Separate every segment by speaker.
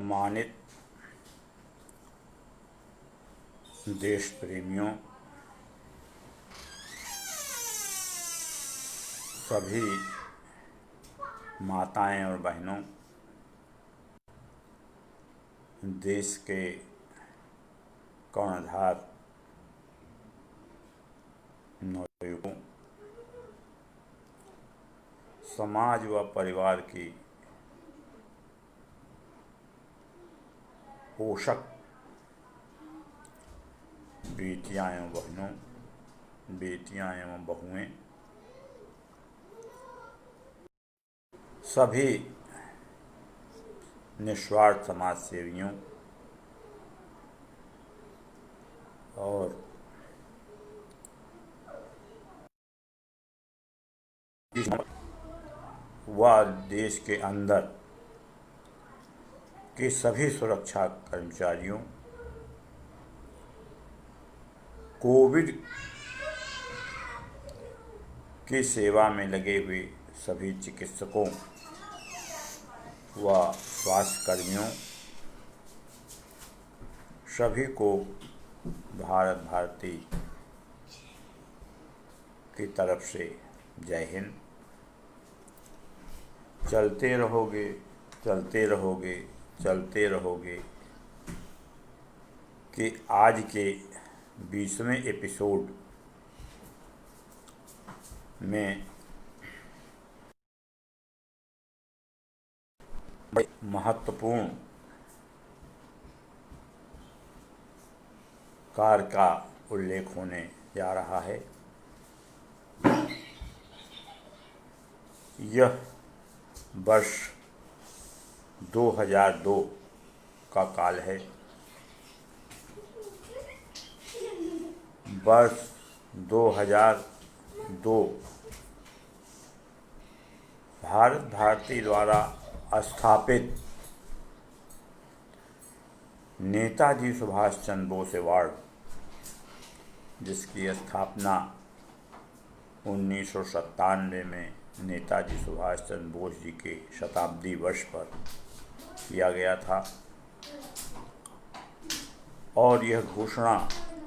Speaker 1: सम्मानित देश प्रेमियों, सभी माताएं और बहनों, देश के कर्णधार नवयुवकों, समाज व परिवार की पोषक बेटियां एवं बहनों, बेटियां एवं बहुएं, सभी निस्वार्थ समाज सेवियों और व देश के अंदर के सभी सुरक्षा कर्मचारियों, कोविड की सेवा में लगे हुए सभी चिकित्सकों व स्वास्थ्यकर्मियों, सभी को भारत भारती की तरफ से जय हिंद। चलते रहोगे, चलते रहोगे, चलते रहोगे कि आज के 20वें एपिसोड में महत्वपूर्ण कार्य का उल्लेख होने जा रहा है। यह वर्ष 2002 का काल है। वर्ष 2002 भारत भारती द्वारा स्थापित नेताजी सुभाष चंद्र बोस अवार्ड, जिसकी स्थापना 1997 में नेताजी सुभाष चंद्र बोस जी के शताब्दी वर्ष पर किया गया था और यह घोषणा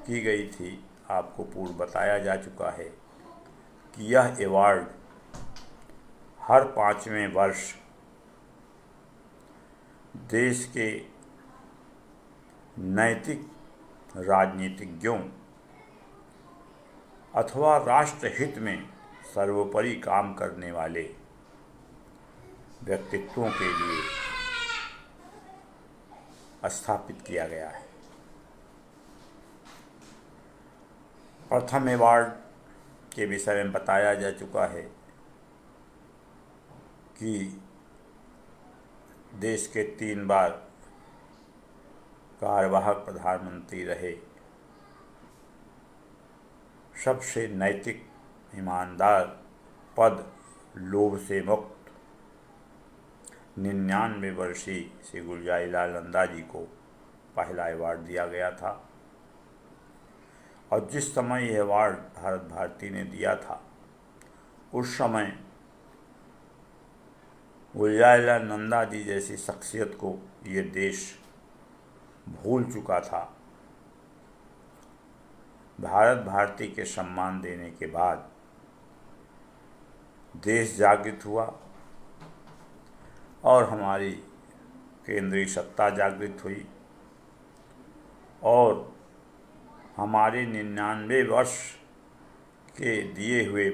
Speaker 1: की गई थी, आपको पूर्व बताया जा चुका है कि यह अवार्ड हर 5वें वर्ष देश के नैतिक राजनीतिज्ञों अथवा राष्ट्रहित में सर्वोपरि काम करने वाले व्यक्तित्वों के लिए स्थापित किया गया है। प्रथम अवार्ड के विषय में बताया जा चुका है कि देश के 3 बार कार्यवाहक प्रधानमंत्री रहे, सबसे नैतिक ईमानदार पद, लोभ से मुक्त 99 वर्षीय श्री गुलजारीलाल नंदा जी को पहला अवार्ड दिया गया था। और जिस समय यह अवार्ड भारत भारती ने दिया था, उस समय गुलजारीलाल नंदा जी जैसी शख्सियत को ये देश भूल चुका था। भारत भारती के सम्मान देने के बाद देश जागृत हुआ और हमारी केंद्रीय सत्ता जागृत हुई और हमारे 99 वर्ष के दिए हुए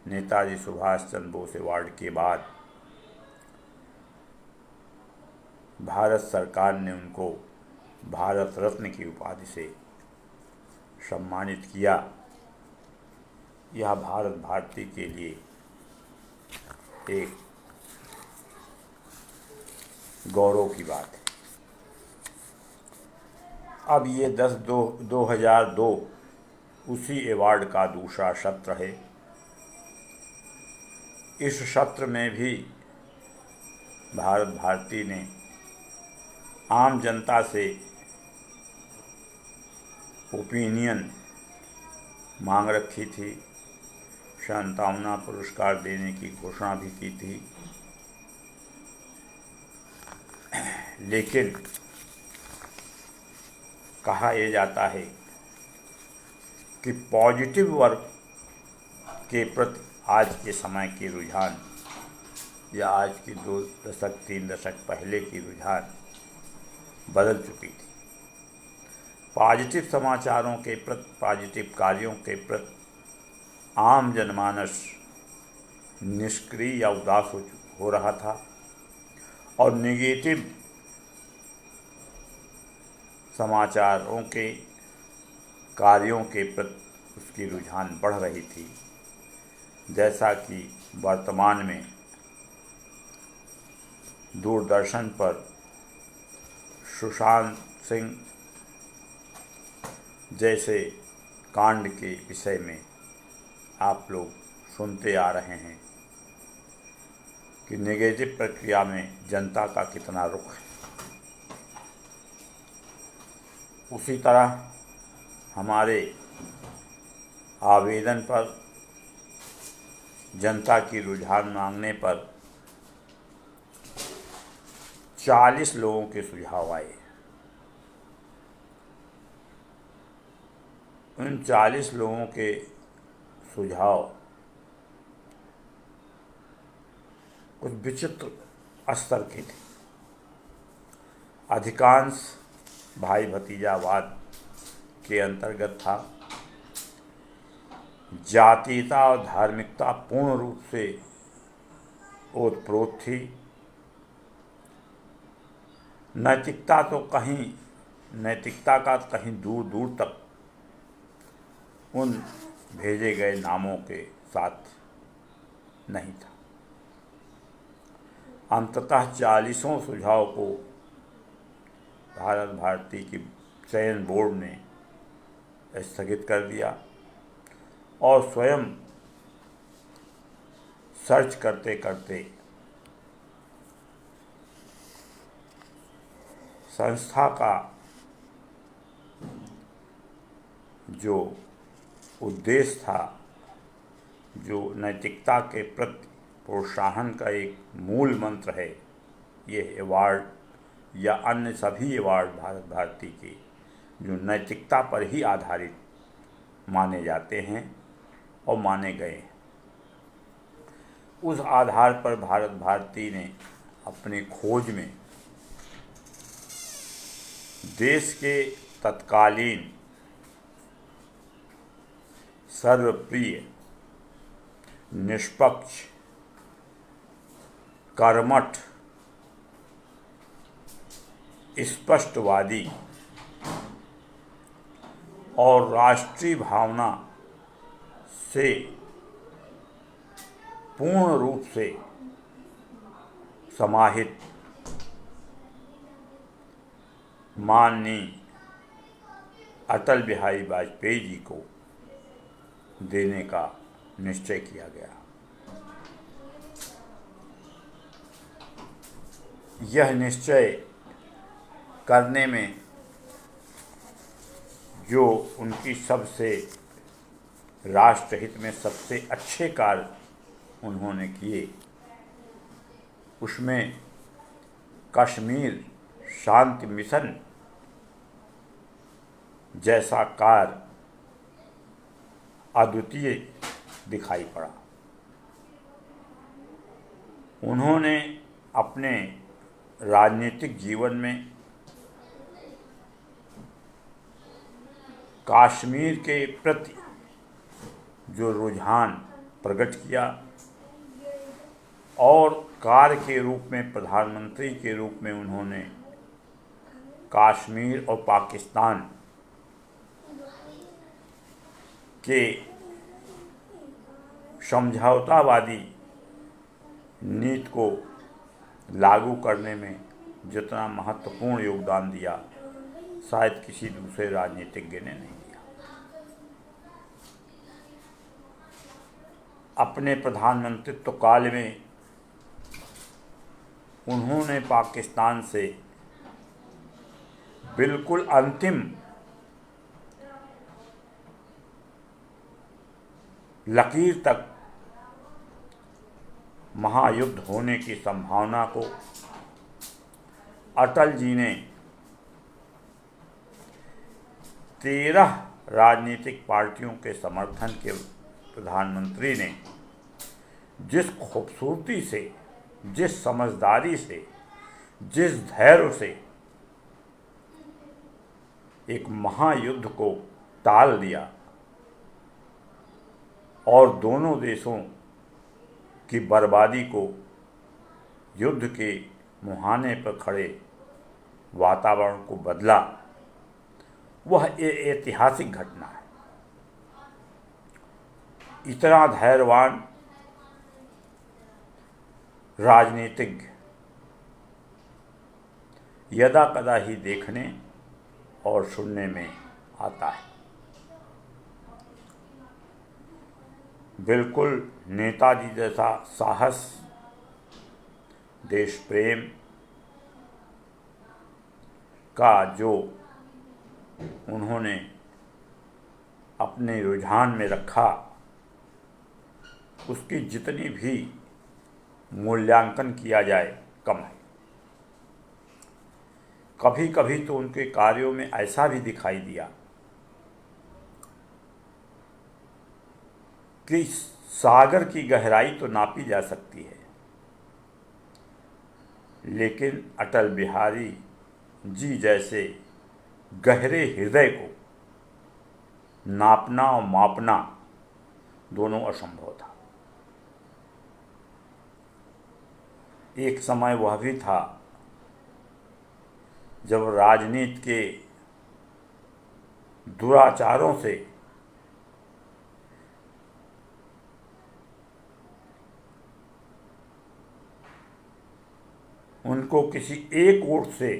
Speaker 1: नेताजी सुभाष चंद्र बोस अवार्ड के बाद भारत सरकार ने उनको भारत रत्न की उपाधि से सम्मानित किया। यह भारत भारती के लिए एक गौरव की बात है। अब ये 10/2/2002 उसी अवार्ड का दूसरा सत्र है। इस सत्र में भी भारत भारती ने आम जनता से ओपिनियन मांग रखी थी, सांत्वना पुरस्कार देने की घोषणा भी की थी, लेकिन कहा यह जाता है कि पॉजिटिव वर्क के प्रति आज के समय के रुझान या आज की 2 दशक 3 दशक पहले की रुझान बदल चुकी थी। पॉजिटिव समाचारों के प्रति, पॉजिटिव कार्यों के प्रति आम जनमानस निष्क्रिय या उदास हो रहा था और नेगेटिव समाचारों के कार्यों के प्रति उसकी रुझान बढ़ रही थी। जैसा कि वर्तमान में दूरदर्शन पर सुशांत सिंह जैसे कांड के विषय में आप लोग सुनते आ रहे हैं कि नेगेटिव प्रक्रिया में जनता का कितना रुख है। उसी तरह हमारे आवेदन पर, जनता की रुझान मांगने पर 40 लोगों के सुझाव आए। उन 40 लोगों के सुझाव कुछ विचित्र स्तर के थे। अधिकांश भाई भतीजावाद के अंतर्गत था। जातीयता और धार्मिकता पूर्ण रूप से ओतप्रोत थी। नैतिकता का कहीं दूर दूर तक उन भेजे गए नामों के साथ नहीं था। अंततः 40 सुझाव को भारत भारती की चयन बोर्ड ने स्थगित कर दिया और स्वयं सर्च करते करते संस्था का जो उद्देश्य था, जो नैतिकता के प्रति प्रोत्साहन का एक मूल मंत्र है, ये अवार्ड या अन्य सभी अवार्ड भारत भारती के जो नैतिकता पर ही आधारित माने जाते हैं और माने गए हैं, उस आधार पर भारत भारती ने अपनी खोज में देश के तत्कालीन सर्वप्रिय, निष्पक्ष, कर्मठ, स्पष्टवादी और राष्ट्रीय भावना से पूर्ण रूप से समाहित माननीय अटल बिहारी वाजपेयी जी को देने का निश्चय किया गया। यह निश्चय करने में जो उनकी सबसे राष्ट्रहित में सबसे अच्छे कार्य उन्होंने किए, उसमें कश्मीर शांति मिशन जैसा कार्य अद्वितीय दिखाई पड़ा। उन्होंने अपने राजनीतिक जीवन में कश्मीर के प्रति जो रुझान प्रकट किया और कार्य के रूप में, प्रधानमंत्री के रूप में उन्होंने कश्मीर और पाकिस्तान के समझौतावादी नीति को लागू करने में जितना महत्वपूर्ण योगदान दिया, शायद किसी दूसरे राजनीतिज्ञ ने नहीं दिया। अपने प्रधानमंत्रित्व काल में उन्होंने पाकिस्तान से बिल्कुल अंतिम लकीर तक महायुद्ध होने की संभावना को अटल जी ने 13 राजनीतिक पार्टियों के समर्थन के प्रधानमंत्री ने जिस खूबसूरती से, जिस समझदारी से, जिस धैर्य से एक महायुद्ध को टाल दिया और दोनों देशों की बर्बादी को युद्ध के मुहाने पर खड़े वातावरण को बदला, वह ऐतिहासिक घटना है। इतना धैर्यवान राजनीतिज्ञ यदा कदा ही देखने और सुनने में आता है। बिल्कुल नेताजी जैसा साहस, देश प्रेम का जो उन्होंने अपने रुझान में रखा, उसकी जितनी भी मूल्यांकन किया जाए कम है। कभी कभी तो उनके कार्यों में ऐसा भी दिखाई दिया कि सागर की गहराई तो नापी जा सकती है, लेकिन अटल बिहारी जी जैसे गहरे हृदय को नापना और मापना दोनों असंभव था। एक समय वह भी था जब राजनीति के दुराचारों से उनको किसी एक वोट से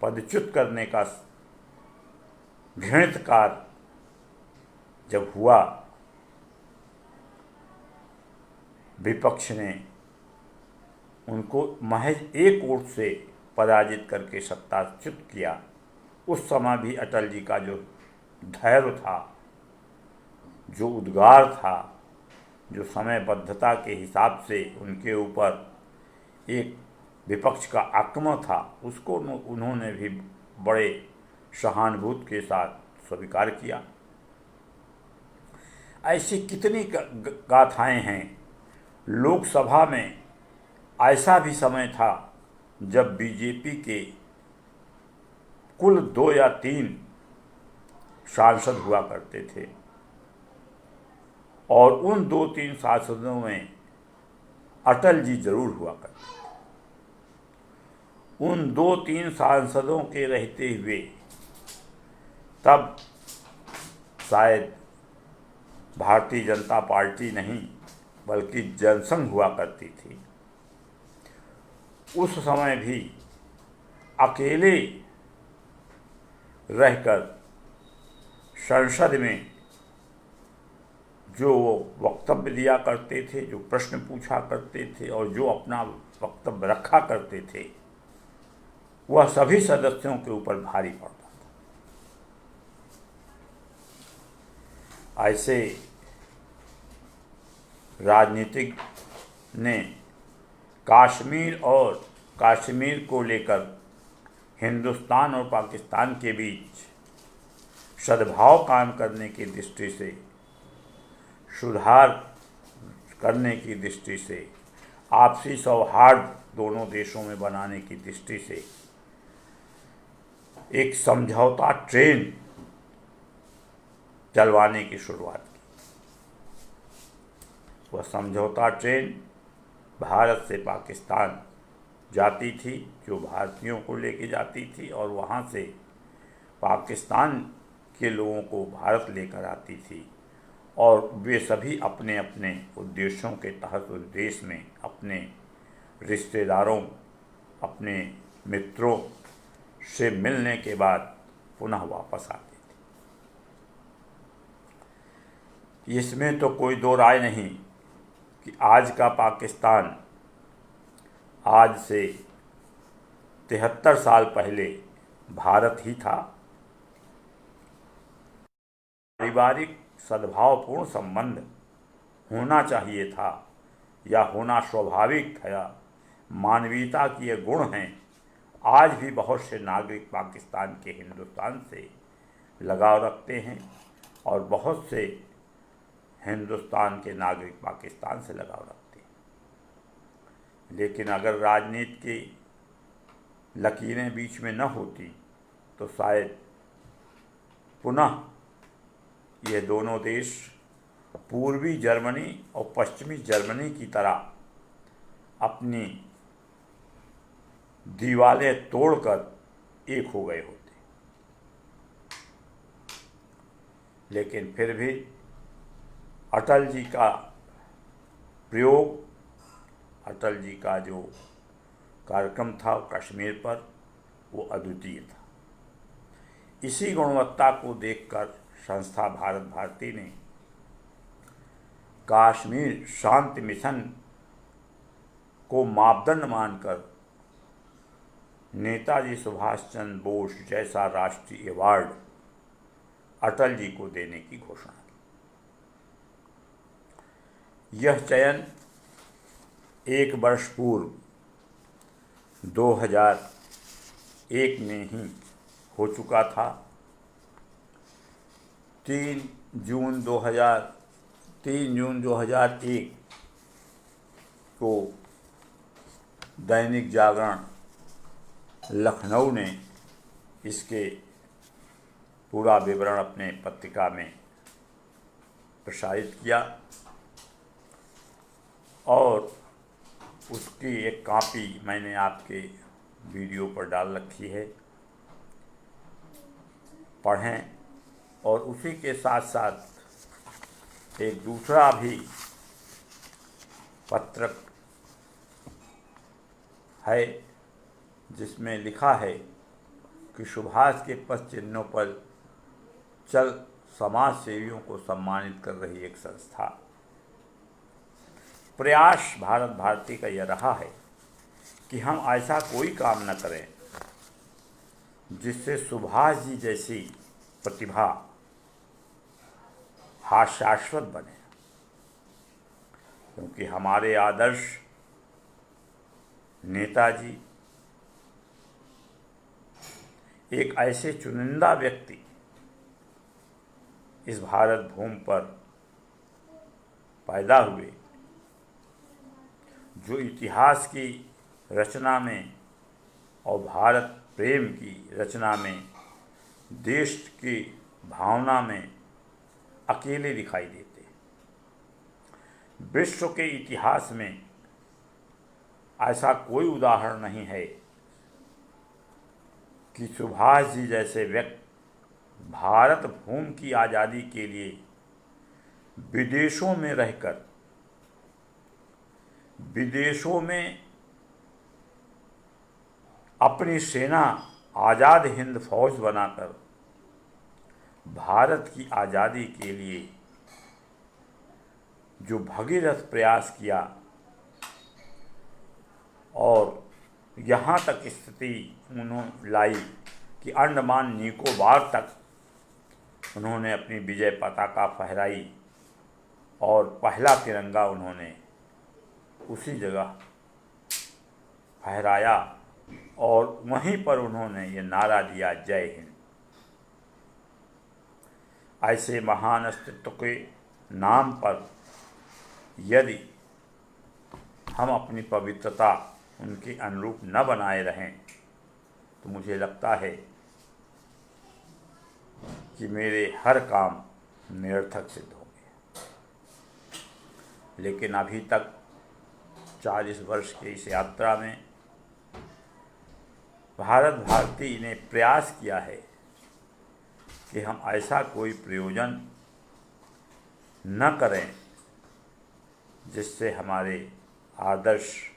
Speaker 1: पदच्युत करने का घृणित कार्य जब हुआ, विपक्ष ने उनको महज एक वोट से पराजित करके सत्ताच्युत किया। उस समय भी अटल जी का जो धैर्य था, जो उद्गार था, जो समयबद्धता के हिसाब से उनके ऊपर एक विपक्ष का आक्रमण था, उसको उन्होंने भी बड़े सहानुभूति के साथ स्वीकार किया। ऐसी कितनी गाथाएं हैं। लोकसभा में ऐसा भी समय था जब बीजेपी के कुल 2 या 3 सांसद हुआ करते थे और उन 2-3 सांसदों में अटल जी जरूर हुआ करते थे। उन 2-3 सांसदों के रहते हुए तब शायद भारतीय जनता पार्टी नहीं बल्कि जनसंघ हुआ करती थी। उस समय भी अकेले रहकर संसद में जो वक्तव्य दिया करते थे, जो प्रश्न पूछा करते थे और जो अपना वक्तव्य रखा करते थे, वह सभी सदस्यों के ऊपर भारी पड़ता था। ऐसे राजनीतिक ने कश्मीर को लेकर हिंदुस्तान और पाकिस्तान के बीच सद्भाव कायम करने की दृष्टि से, सुधार करने की दृष्टि से, आपसी सौहार्द दोनों देशों में बनाने की दृष्टि से एक समझौता ट्रेन चलवाने की शुरुआत की। वह समझौता ट्रेन भारत से पाकिस्तान जाती थी, जो भारतीयों को लेके जाती थी, और वहाँ से पाकिस्तान के लोगों को भारत लेकर आती थी, और वे सभी अपने अपने उद्देश्यों के तहत उस देश में अपने रिश्तेदारों, अपने मित्रों से मिलने के बाद पुनः वापस आते थे। इसमें तो कोई दो राय नहीं कि आज का पाकिस्तान आज से 73 साल पहले भारत ही था। पारिवारिक सद्भावपूर्ण संबंध होना चाहिए था या होना स्वाभाविक था। मानवीयता की ये गुण हैं। आज भी बहुत से नागरिक पाकिस्तान के हिंदुस्तान से लगाव रखते हैं और बहुत से हिंदुस्तान के नागरिक पाकिस्तान से लगाव रखते हैं। लेकिन अगर राजनीति की लकीरें बीच में न होती तो शायद पुनः ये दोनों देश पूर्वी जर्मनी और पश्चिमी जर्मनी की तरह अपनी दीवारें तोड़कर एक हो गए होते। लेकिन फिर भी अटल जी का प्रयोग, अटल जी का जो कार्यक्रम था कश्मीर पर, वो अद्वितीय था। इसी गुणवत्ता को देखकर संस्था भारत भारती ने कश्मीर शांति मिशन को मापदंड मानकर नेताजी सुभाष चंद्र बोस जैसा राष्ट्रीय अवार्ड अटल जी को देने की घोषणा की। यह चयन 1 वर्ष पूर्व 2001 में ही हो चुका था। 3 जून 2001 को दैनिक जागरण लखनऊ ने इसके पूरा विवरण अपने पत्रिका में प्रसारित किया और उसकी एक कॉपी मैंने आपके वीडियो पर डाल रखी है, पढ़ें। और उसी के साथ साथ एक दूसरा भी पत्र है जिसमें लिखा है कि सुभाष के पद चिन्हों पर चल समाज सेवियों को सम्मानित कर रही एक संस्था। प्रयास भारत भारती का यह रहा है कि हम ऐसा कोई काम न करें जिससे सुभाष जी जैसी प्रतिभा हास्यास्पद बने, क्योंकि हमारे आदर्श नेताजी एक ऐसे चुनिंदा व्यक्ति इस भारत भूमि पर पैदा हुए जो इतिहास की रचना में और भारत प्रेम की रचना में, देश की भावना में अकेले दिखाई देते। विश्व के इतिहास में ऐसा कोई उदाहरण नहीं है कि सुभाष जी जैसे व्यक्ति भारत भूमि की आज़ादी के लिए विदेशों में रहकर, विदेशों में अपनी सेना आज़ाद हिंद फौज बनाकर भारत की आज़ादी के लिए जो भगीरथ प्रयास किया और यहाँ तक स्थिति उन्होंने लाई कि अंडमान निकोबार तक उन्होंने अपनी विजय पताका फहराई और पहला तिरंगा उन्होंने उसी जगह फहराया और वहीं पर उन्होंने ये नारा दिया, जय हिंद। ऐसे महान अस्तित्व के नाम पर यदि हम अपनी पवित्रता उनके अनुरूप न बनाए रहें तो मुझे लगता है कि मेरे हर काम निरर्थक सिद्ध होंगे। लेकिन अभी तक 40 वर्ष की इस यात्रा में भारत भारती ने प्रयास किया है कि हम ऐसा कोई प्रयोजन न करें जिससे हमारे आदर्श,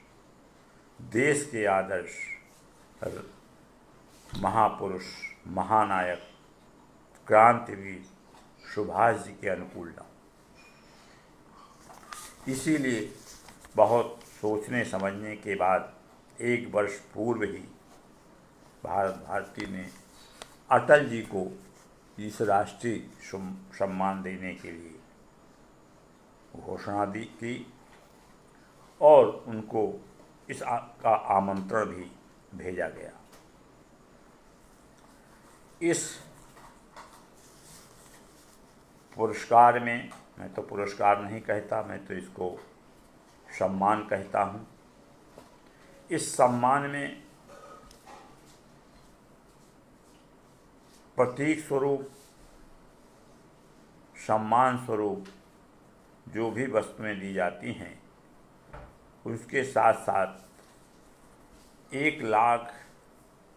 Speaker 1: देश के आदर्श महापुरुष, महानायक, क्रांतिवीर सुभाष जी के अनुकूल न। इसीलिए बहुत सोचने समझने के बाद 1 वर्ष पूर्व ही भारत भारती ने अटल जी को इस राष्ट्रीय सम्मान देने के लिए घोषणा की और उनको का आमंत्रण भी भेजा गया। इस पुरस्कार में, मैं तो पुरस्कार नहीं कहता, मैं तो इसको सम्मान कहता हूँ, इस सम्मान में प्रतीक स्वरूप, सम्मान स्वरूप जो भी वस्तुएं दी जाती हैं, उसके साथ साथ 1,00,000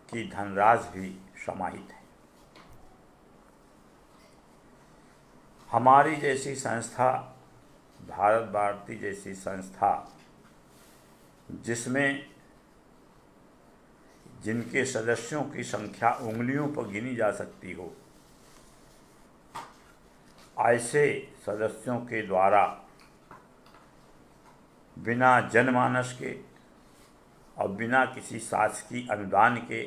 Speaker 1: की धनराशि भी समाहित है। हमारी जैसी संस्था, भारत भारती जैसी संस्था, जिसमें जिनके सदस्यों की संख्या उंगलियों पर गिनी जा सकती हो, ऐसे सदस्यों के द्वारा बिना जनमानस के और बिना किसी शासकीय अनुदान के,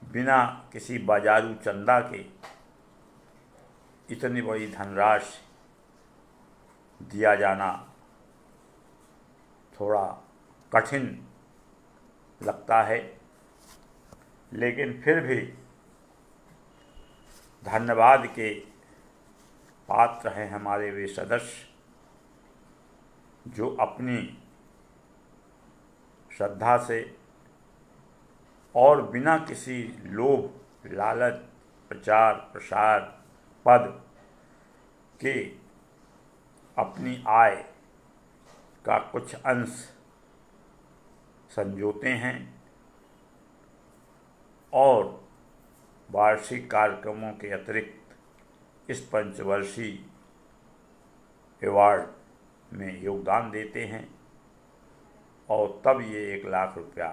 Speaker 1: बिना किसी बाजारू चंदा के इतनी बड़ी धनराशि दिया जाना थोड़ा कठिन लगता है, लेकिन फिर भी धन्यवाद के पात्र हैं हमारे वे सदस्य जो अपनी श्रद्धा से और बिना किसी लोभ, लालच, प्रचार प्रसार, पद के अपनी आय का कुछ अंश संजोते हैं और वार्षिक कार्यक्रमों के अतिरिक्त इस पंचवर्षीय अवार्ड में योगदान देते हैं और तब ये 1,00,000 रुपया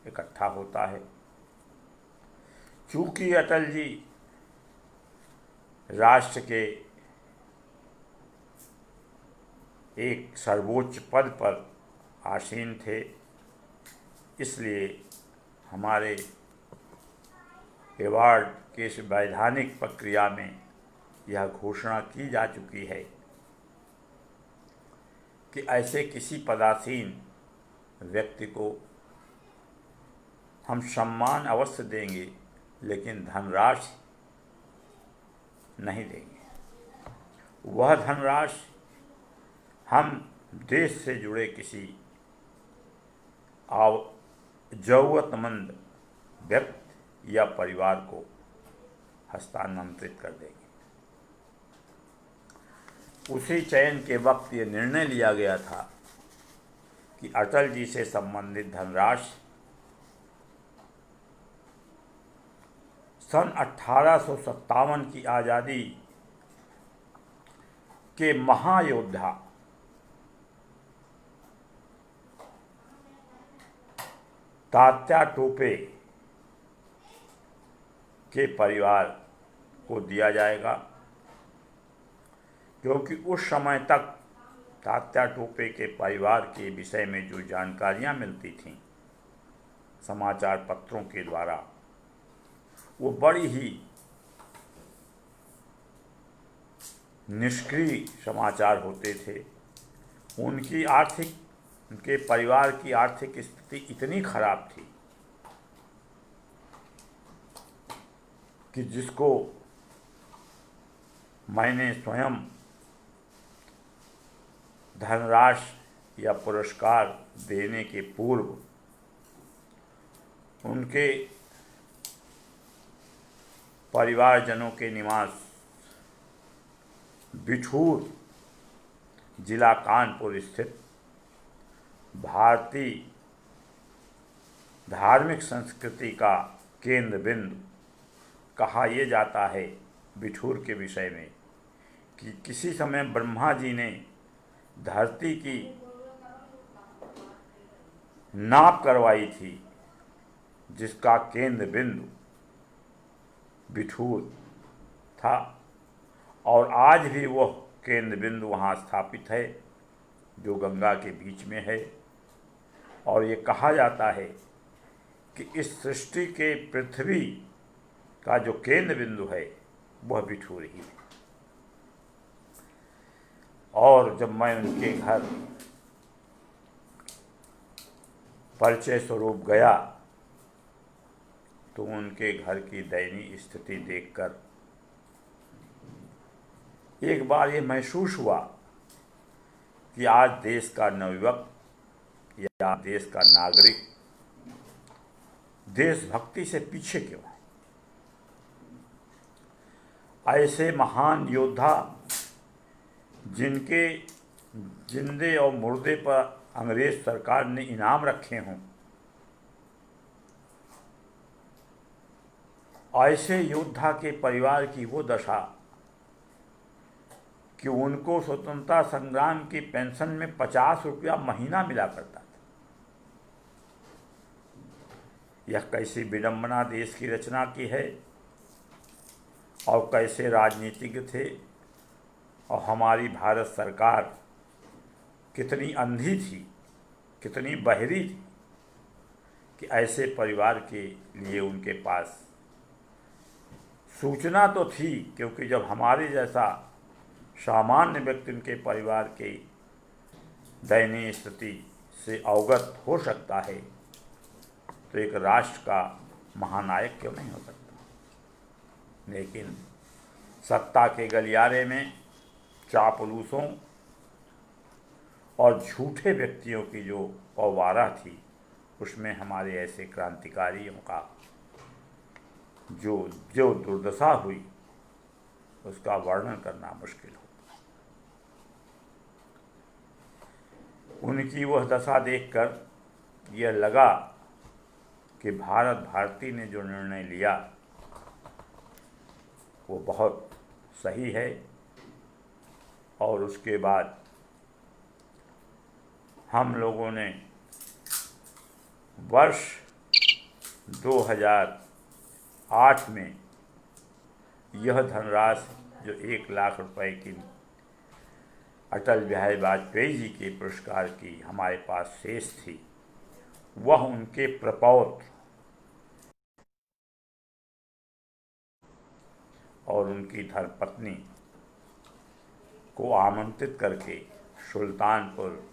Speaker 1: इकट्ठा होता है। चूँकि अटल जी राष्ट्र के एक सर्वोच्च पद पर आसीन थे, इसलिए हमारे अवार्ड के इस वैधानिक प्रक्रिया में यह घोषणा की जा चुकी है कि ऐसे किसी पदासीन व्यक्ति को हम सम्मान अवश्य देंगे, लेकिन धनराशि नहीं देंगे। वह धनराशि हम देश से जुड़े किसी ज़रूरतमंद व्यक्ति या परिवार को हस्तांतरित कर देंगे। उसी चयन के वक्त ये निर्णय लिया गया था कि अटल जी से संबंधित धनराशि सन 1857 की आज़ादी के महायोद्धा तात्या टोपे के परिवार को दिया जाएगा, क्योंकि उस समय तक तात्या टोपे के परिवार के विषय में जो जानकारियां मिलती थीं समाचार पत्रों के द्वारा, वो बड़ी ही निष्क्रिय समाचार होते थे। उनके परिवार की आर्थिक स्थिति इतनी खराब थी कि जिसको मैंने स्वयं धनराशि या पुरस्कार देने के पूर्व उनके परिवारजनों के निवास बिठूर जिला कानपुर स्थित भारतीय धार्मिक संस्कृति का केंद्र बिंदु कहा यह जाता है बिठूर के विषय में कि किसी समय ब्रह्मा जी ने धरती की नाप करवाई थी, जिसका केंद्र बिंदु बिठूर था और आज भी वह केंद्र बिंदु वहाँ स्थापित है जो गंगा के बीच में है। और ये कहा जाता है कि इस सृष्टि के पृथ्वी का जो केंद्र बिंदु है वह बिठूर ही है। और जब मैं उनके घर परिचय स्वरूप गया तो उनके घर की दयनीय स्थिति देखकर एक बार ये महसूस हुआ कि आज देश का नवयुवक या देश का नागरिक देशभक्ति से पीछे क्यों है। ऐसे महान योद्धा जिनके जिंदे और मुर्दे पर अंग्रेज सरकार ने इनाम रखे हों, ऐसे योद्धा के परिवार की वो दशा कि उनको स्वतंत्रता संग्राम की पेंशन में 50 रुपया महीना मिला करता था। यह कैसी विडंबना देश की रचना की है और कैसे राजनीतिज्ञ थे और हमारी भारत सरकार कितनी अंधी थी, कितनी बहरी थी कि ऐसे परिवार के लिए उनके पास सूचना तो थी, क्योंकि जब हमारे जैसा सामान्य व्यक्ति उनके परिवार के दयनीय स्थिति से अवगत हो सकता है, तो एक राष्ट्र का महानायक क्यों नहीं हो सकता। लेकिन सत्ता के गलियारे में चापलूसों और झूठे व्यक्तियों की जो पौवारा थी, उसमें हमारे ऐसे क्रांतिकारियों का जो जो दुर्दशा हुई, उसका वर्णन करना मुश्किल हो। उनकी वह दशा देखकर यह लगा कि भारत भारती ने जो निर्णय लिया वो बहुत सही है। और उसके बाद हम लोगों ने वर्ष 2008 में यह धनराशि जो 1 लाख रुपए की अटल बिहारी वाजपेयी जी के पुरस्कार की हमारे पास शेष थी, वह उनके प्रपौत्र और उनकी धर्मपत्नी को आमंत्रित करके सुल्तानपुर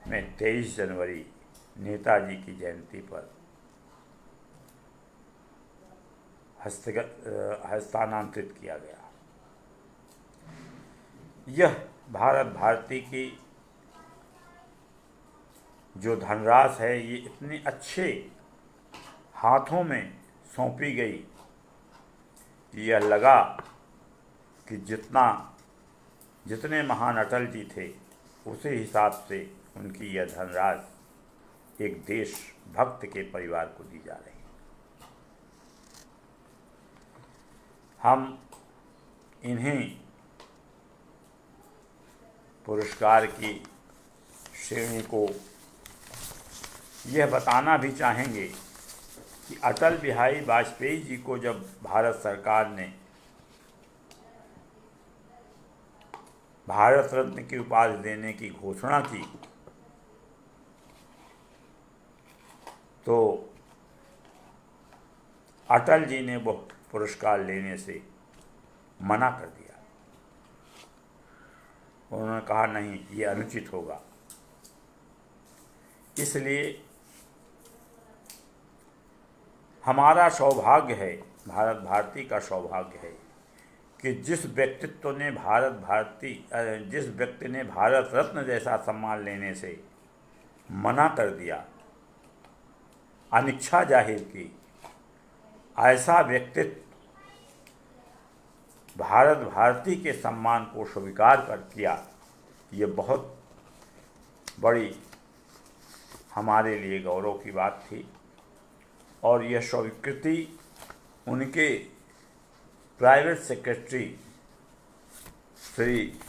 Speaker 1: में 23 जनवरी नेताजी की जयंती पर हस्तांतरित किया गया। यह भारत भारती की जो धनराशि है, ये इतने अच्छे हाथों में सौंपी गई कि यह लगा कि जितने महान अटल जी थे, उसी हिसाब से उनकी यह धनराशि एक देशभक्त के परिवार को दी जा रही है। हम इन्हीं पुरस्कार की श्रेणी को यह बताना भी चाहेंगे कि अटल बिहारी वाजपेयी जी को जब भारत सरकार ने भारत रत्न की उपाधि देने की घोषणा की, तो अटल जी ने वह पुरस्कार लेने से मना कर दिया। उन्होंने कहा नहीं, ये अनुचित होगा। इसलिए हमारा सौभाग्य है, भारत भारती का सौभाग्य है कि जिस व्यक्ति ने भारत रत्न जैसा सम्मान लेने से मना कर दिया, अनिच्छा जाहिर की, ऐसा व्यक्तित्व भारत भारती के सम्मान को स्वीकार कर किया, ये बहुत बड़ी हमारे लिए गौरव की बात थी। और यह स्वीकृति उनके प्राइवेट सेक्रेटरी श्री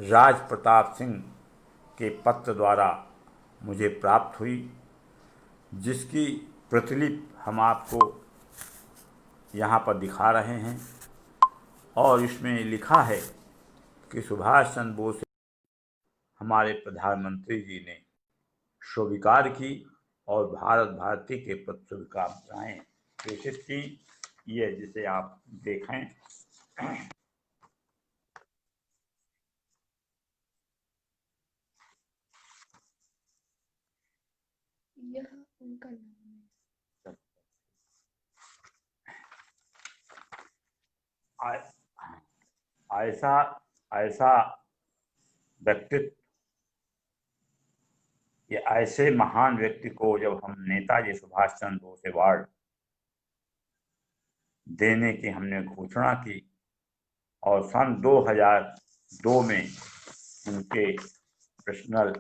Speaker 1: राज प्रताप सिंह के पत्र द्वारा मुझे प्राप्त हुई, जिसकी प्रतिलिपि हम आपको यहाँ पर दिखा रहे हैं। और इसमें लिखा है कि सुभाष चंद्र बोस हमारे प्रधानमंत्री जी ने स्वीकार की और भारत भारती के प्रति शुभकामनाएं प्रेषित की। ये जिसे आप देखें,
Speaker 2: यह उनका नाम है।
Speaker 1: ऐसा ऐसा व्यक्तित्व, ये ऐसे महान व्यक्ति को जब हम नेताजी सुभाष चंद्र बोस अवार्ड देने की हमने घोषणा की और सन 2002 में उनके पर्सनल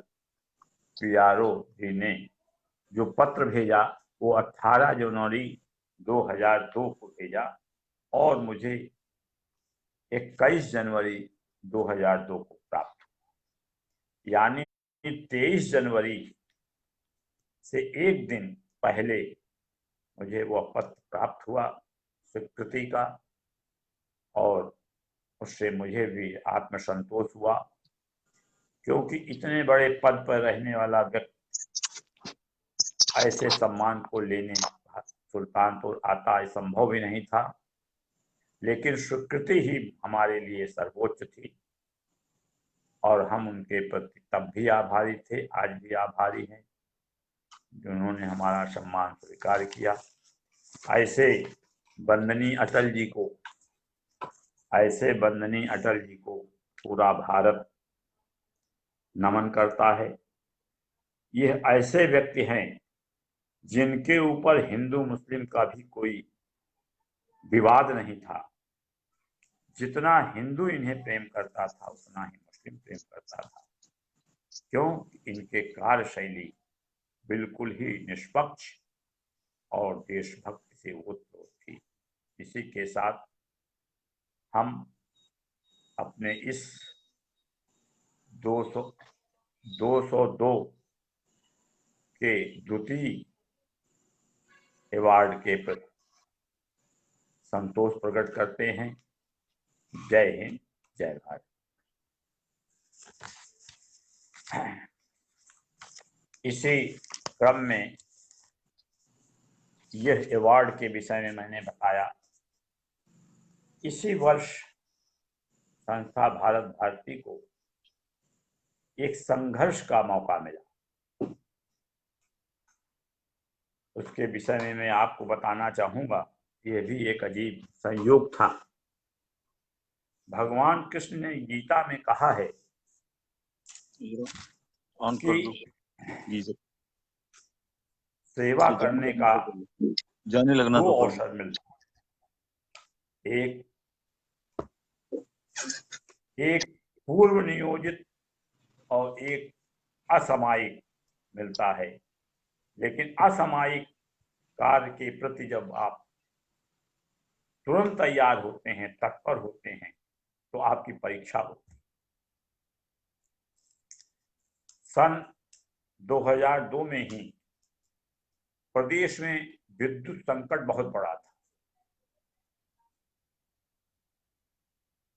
Speaker 1: पीआरओ जी ने जो पत्र भेजा वो 18 जनवरी 2002 को भेजा और मुझे 21 जनवरी 2002 को प्राप्त हुआ। यानी 23 जनवरी से एक दिन पहले मुझे वह पत्र प्राप्त हुआ स्वीकृति का, और उससे मुझे भी आत्मसंतोष हुआ, क्योंकि इतने बड़े पद पर रहने वाला व्यक्ति ऐसे सम्मान को लेने सुल्तानपुर आता संभव ही नहीं था। लेकिन स्वीकृति ही हमारे लिए सर्वोच्च थी और हम उनके प्रति तब भी आभारी थे, आज भी आभारी हैं, जिन्होंने हमारा सम्मान स्वीकार किया। ऐसे वंदनीय अटल जी को पूरा भारत नमन करता है। यह ऐसे व्यक्ति हैं जिनके ऊपर हिंदू मुस्लिम का भी कोई विवाद नहीं था। जितना हिंदू इन्हें प्रेम करता था उतना ही मुस्लिम प्रेम करता था, क्यों? इनके कार्यशैली बिल्कुल ही निष्पक्ष और देशभक्ति से ओतप्रोत थी। इसी के साथ हम अपने इस 202 के द्वितीय अवार्ड के प्रति संतोष प्रकट करते हैं। जय हिंद, जय भारत। इसी क्रम में यह अवार्ड के विषय में मैंने बताया, इसी वर्ष संस्था भारत भारती को एक संघर्ष का मौका मिला। उसके विषय में मैं आपको बताना चाहूंगा। यह भी एक अजीब संयोग था। भगवान कृष्ण ने गीता में कहा है कि सेवा करने का
Speaker 3: जाने लगना
Speaker 1: दो
Speaker 3: तो
Speaker 1: अवसर मिलता है। एक पूर्व नियोजित और एक असामयिक मिलता है। लेकिन असामयिक कार्य के प्रति जब आप तुरंत तैयार होते हैं, तत्पर होते हैं, तो आपकी परीक्षा होती है। सन 2002 में ही प्रदेश में विद्युत संकट बहुत बड़ा था।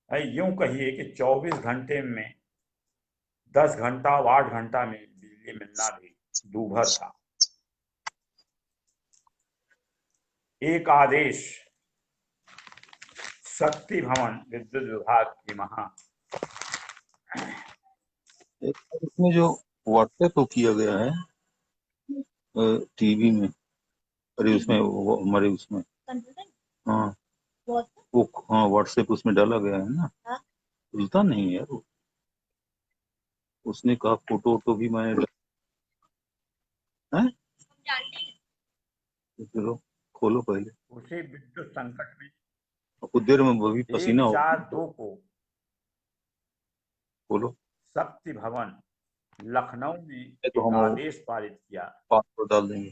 Speaker 1: यूं कहिए कि 24 घंटे में 10 घंटा 8 घंटा में बिजली मिलना भी दूभर था। एक आदेश शक्ति भवन विद्युत विभाग की
Speaker 3: इसमें जो व्हाट्सएप को किया गया है टीवी में, अरे उसमें हमारे उसमें हाँ वो हाँ व्हाट्सएप उसमें डाला गया है ना, खुलता नहीं है यार। उसने कहा फोटो वोटो भी मैंने चलो खोलो पहले।
Speaker 1: उसी विद्युत संकट में
Speaker 3: कुछ देर में वो भी पसीना
Speaker 1: 1/4/2 को
Speaker 3: खोलो।
Speaker 1: शक्ति भवन लखनऊ में
Speaker 3: तो
Speaker 1: एक
Speaker 3: हम
Speaker 1: आदेश पारित किया
Speaker 3: पासवर्ड डाल देंगे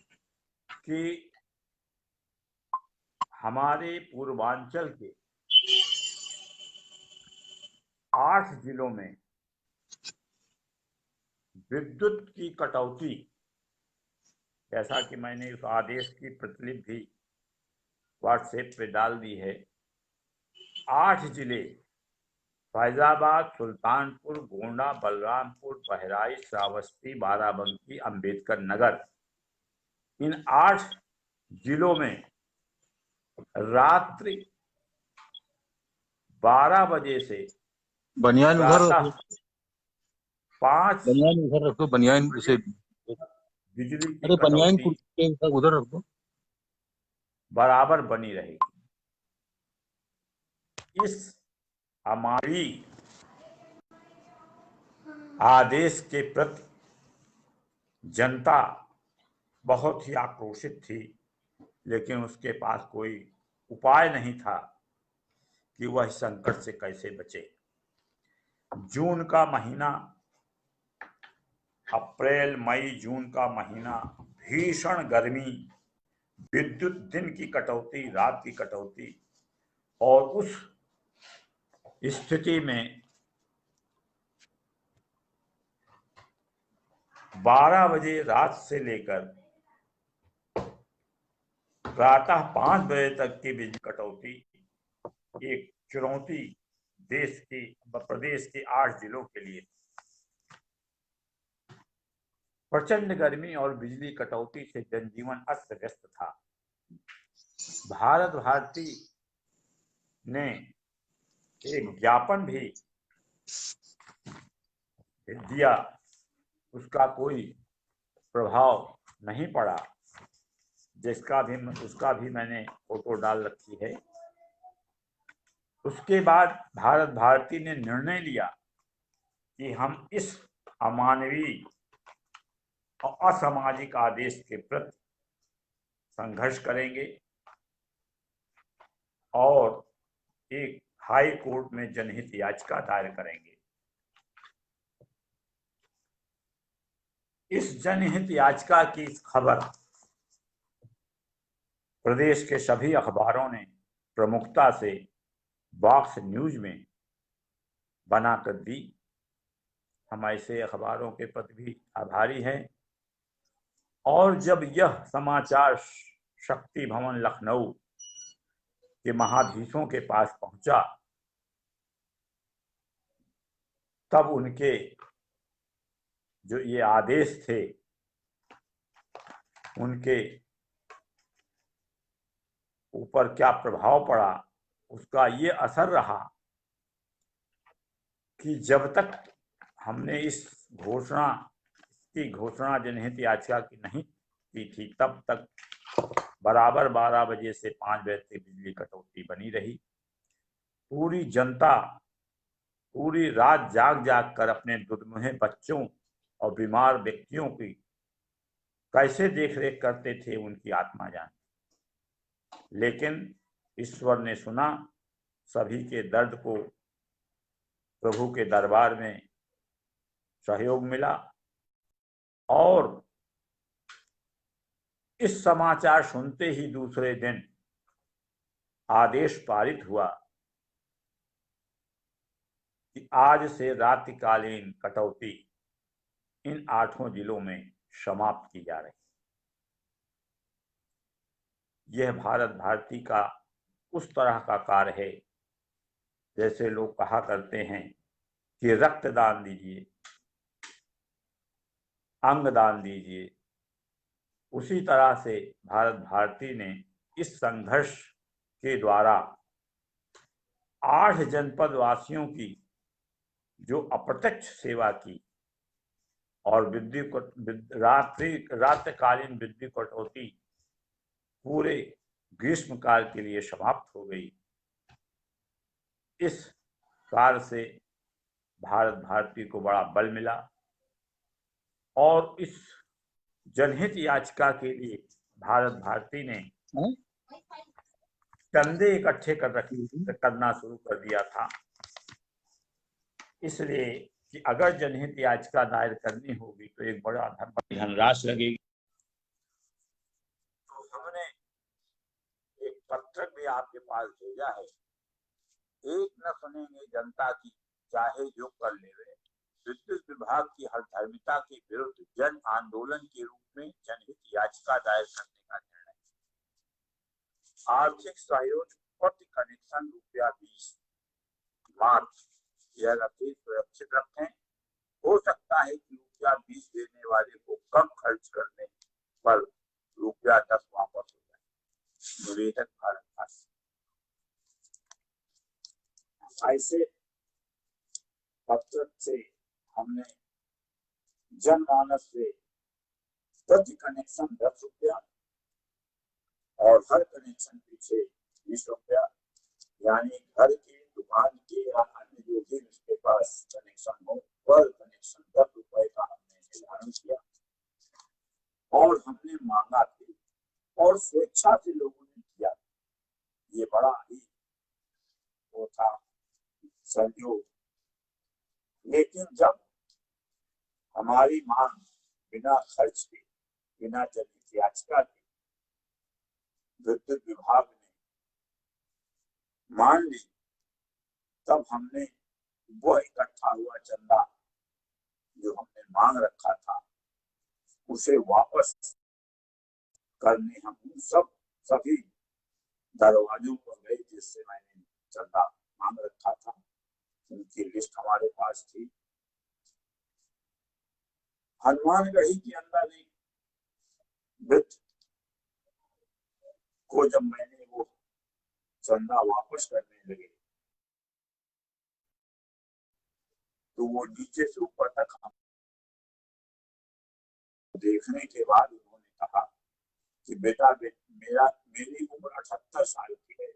Speaker 1: कि हमारे पूर्वांचल के 8 जिलों में विद्युत की कटौती, जैसा कि मैंने उस आदेश की प्रतिलिपि भी व्हाट्सएप पे डाल दी है। 8 जिले फैजाबाद, सुल्तानपुर, गोंडा, बलरामपुर, बहराइच, श्रावस्ती, बाराबंकी, अंबेडकर नगर, इन 8 जिलों में रात्रि 12 बजे से
Speaker 3: बनियान उधर
Speaker 1: प्रातः 5
Speaker 3: बनियान उधर रखो, बनियान उसे
Speaker 1: बिजली की
Speaker 3: अरे बनियान
Speaker 1: कटौती
Speaker 3: कुर्ती सब उधर रख दो।
Speaker 1: बराबर बनी रहेगी। इस हमारी आदेश के प्रति जनता बहुत ही आक्रोशित थी, लेकिन उसके पास कोई उपाय नहीं था कि वह इस संकट से कैसे बचे। जून का महीना, अप्रैल मई जून का महीना, भीषण गर्मी, विद्युत दिन की कटौती, रात की कटौती, और उस स्थिति में 12 बजे रात से लेकर प्रातः 5 बजे तक की बिजली कटौती एक चुनौती प्रदेश के 8 जिलों के लिए। प्रचंड गर्मी और बिजली कटौती से जनजीवन अस्त व्यस्त था। भारत भारती ने एक ज्ञापन भी दिया, उसका कोई प्रभाव नहीं पड़ा, उसका भी मैंने फोटो डाल रखी है। उसके बाद भारत भारती ने निर्णय लिया कि हम इस अमानवीय और असामाजिक आदेश के प्रति संघर्ष करेंगे और एक हाई कोर्ट में जनहित याचिका दायर करेंगे। इस जनहित याचिका की खबर प्रदेश के सभी अखबारों ने प्रमुखता से बॉक्स न्यूज में बनाकर दी। हम ऐसे अखबारों के प्रति भी आभारी हैं। और जब यह समाचार शक्ति भवन लखनऊ के महाधीशों के पास पहुंचा, तब उनके जो ये आदेश थे, उनके ऊपर क्या प्रभाव पड़ा, उसका ये असर रहा कि जब तक हमने इस घोषणा जनहित याचिका की नहीं की थी, तब तक बराबर 12 बजे से 5 बजे तक बिजली कटौती बनी रही। पूरी जनता पूरी रात जाग जाग कर अपने दुर्मुहे बच्चों और बीमार व्यक्तियों की कैसे देखरेख करते थे, उनकी आत्मा जाने। लेकिन ईश्वर ने सुना, सभी के दर्द को प्रभु के दरबार में सहयोग मिला और इस समाचार सुनते ही दूसरे दिन आदेश पारित हुआ कि आज से रात्रिकालीन कटौती इन 8 जिलों में समाप्त की जा रही। यह भारत भारती का उस तरह का कार्य है जैसे लोग कहा करते हैं कि रक्तदान दीजिए, अंगदान दीजिए। उसी तरह से भारत भारती ने इस संघर्ष के द्वारा 8 जनपद वासियों की जो अप्रत्यक्ष सेवा की और रात्रिकालीन विद्युत कटौती पूरे ग्रीष्म काल के लिए समाप्त हो गई। इस कार्य से भारत भारती को बड़ा बल मिला और इस जनहित याचिका के लिए भारत भारती ने चंदे इकट्ठे करना शुरू कर दिया था, इसलिए कि अगर जनहित याचिका दायर करनी होगी तो एक बड़ा धनराशि लगेगी। तो हमने एक पत्रक भी आपके पास भेजा है। एक न सुनेंगे जनता की, चाहे जो कर लेवे। विद्युत विभाग की हठधर्मिता के विरुद्ध जन आंदोलन के रूप में जनहित याचिका दायर करने का निर्णय। आर्थिक सहयोग प्रति कनेक्शन ₹20 मार्च। यह राशि सुरक्षित रखें। हो सकता है कि ₹20 देने वाले को कम खर्च करने पर ₹10 वापस हो जाए। निवेदक भारत भारती। ऐसे पत्र से हमने जनमानस से प्रति कनेक्शन 10 रुपया और हर कनेक्शन पीछे 20 रुपया, यानी घर के, दुकान के या अन्य जो भी उसके पास कनेक्शन हो पर कनेक्शन 10 रुपए का हमने निर्धारण किया और हमने मांगा थी और स्वेच्छा से लोगों ने किया। ये बड़ा ही वो था सहयोग। लेकिन जब हमारी मांग बिना खर्च के, बिना जनहित याचिका के विद्युत विभाग ने मान ली, तब हमने वह इकट्ठा हुआ चंदा जो हमने मांग रखा था उसे वापस करने हम सभी दरवाजों पर गए जिससे मैंने चंदा मांग रखा था। उनकी लिस्ट हमारे पास थी। हनुमानगढ़ी के अंदर एक वृद्ध को जब मैंने वो चंदा वापस करने लगे तो वो नीचे से ऊपर तक हम देखने के बाद उन्होंने कहा कि बेटा मेरी उम्र 78 साल की है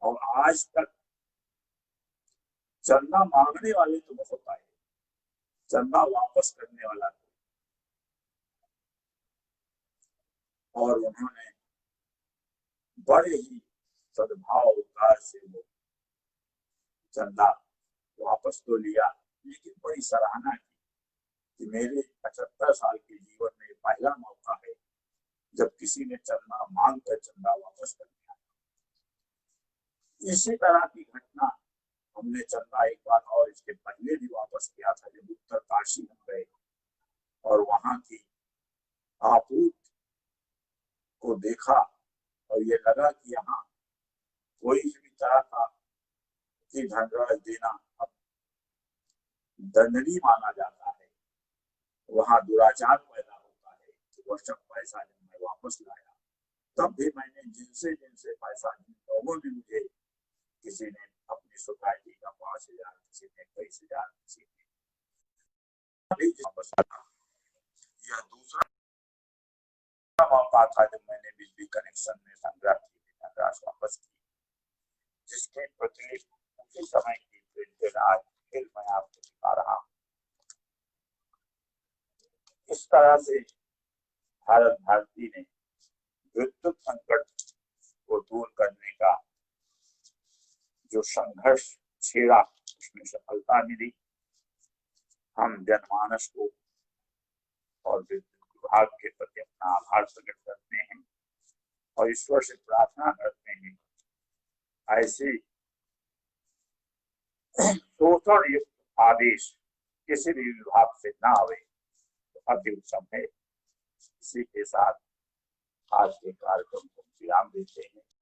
Speaker 1: और आज तक चंदा मांगने वाले तो बहुत आए, चंदा वापस करने वाला तो। और उन्होंने बड़े ही सद्भाव उद्गार से वो चंदा वापस तो लिया, लेकिन बड़ी सराहना की कि मेरे 75 साल के जीवन में पहला मौका है जब किसी ने चंदा मांग कर चंदा वापस कर दिया। इसी तरह की घटना हमने चंदा एक बार और इसके पहले भी वापस किया था जब उत्तरकाशी हम गए और वहां की आपूर्ति को देखा और ये लगा कि यहाँ कोई भी तरह का कि धनराशि देना अब दंडनीय माना जाता है, वहां दुराचार पैदा होता है। वह सब पैसा जब मैं वापस लाया तब भी मैंने जिनसे पैसा, जिन लोगों ने मुझे, किसी ने अपनी सोसाइटी का 5,000, किसी ने 23,000, किसी ने वापस आया। यह दूसरा मौका था जब मैंने बिजली कनेक्शन में संग्रह की धनराशि वापस की, जिसके प्रतिलिपि उसी समय की प्रिंटेड आज फिर मैं आपको दिखा रहा हूं। इस तरह से भारती ने विद्युत संकट को दूर करने का जो संघर्ष छेड़ा उसमें सफलता मिली। हम जनमानस को और विद्युत विभाग के प्रति अपना आभार प्रकट करते हैं और ईश्वर से प्रार्थना करते हैं ऐसे शोषण युक्त आदेश किसी भी विभाग से ना आवे तो अति उत्तम है। इसी के साथ आज के कार्यक्रम को विराम देते हैं।